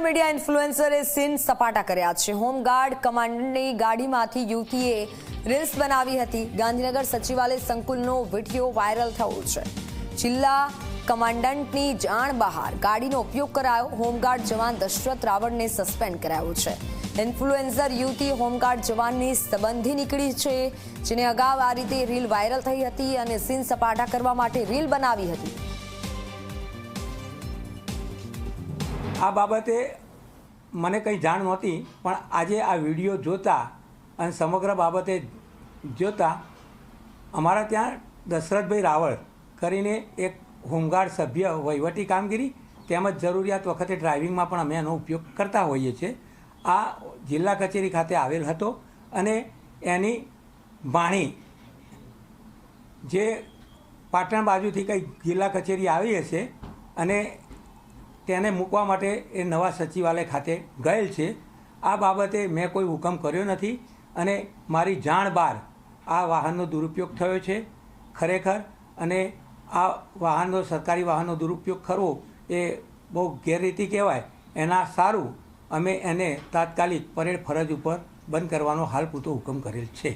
Media ઇન્ફ્લુએન્સરે scene સપાટા કર્યા છે। Home guard કમાન્ડન્ટની ગાડીમાંથી યુવતીએ રીલ્સ બનાવી હતી। ગાંધીનગર સચિવાલય સંકુલનો વિડીયો વાયરલ થયો છે। જિલ્લા કમાન્ડન્ટની જાણ બહાર ગાડીનો ઉપયોગ કરાયો। હોમગાર્ડ જવાન દશરથ રાવળને સસ્પેન્ડ કરાયો છે। ઇન્ફ્લુએન્સર યુવતી હોમગાર્ડ જવાનની સંબંધી નીકળી છે, જેને અગાઉ આ રીતે રીલ વાયરલ થઈ હતી અને સીન સપાટા કરવા માટે રીલ બનાવી હતી। આ બાબતે મને કંઈ જાણ નહોતી, પણ આજે આ વિડીયો જોતા અને સમગ્ર બાબતે જોતા અમારા ત્યાં દશરથભાઈ રાવળ કરીને એક હોમગાર્ડ સભ્ય વહીવટી કામગીરી તેમજ જરૂરિયાત વખતે ડ્રાઇવિંગમાં પણ અમે એનો ઉપયોગ કરતા હોઈએ છીએ। આ જિલ્લા કચેરી ખાતે આવેલ હતો અને એની વાણી જે પાટણ બાજુથી કંઈ જિલ્લા કચેરી આવી હશે અને તેને મૂકવા માટે એ નવા સચિવાલય ખાતે ગયેલ છે। આ બાબતે મેં કોઈ હુકમ કર્યો નથી અને મારી જાણ બહાર આ વાહનનો દુરુપયોગ થયો છે ખરેખર। અને આ વાહનનો સરકારી વાહનનો દુરુપયોગ કરવો એ બહુ ગેરરીતિ કહેવાય। એના સારું અમે એને તાત્કાલિક પરેડ ફરજ ઉપર બંધ કરવાનો હાલ પૂરતો હુકમ કરેલ છે।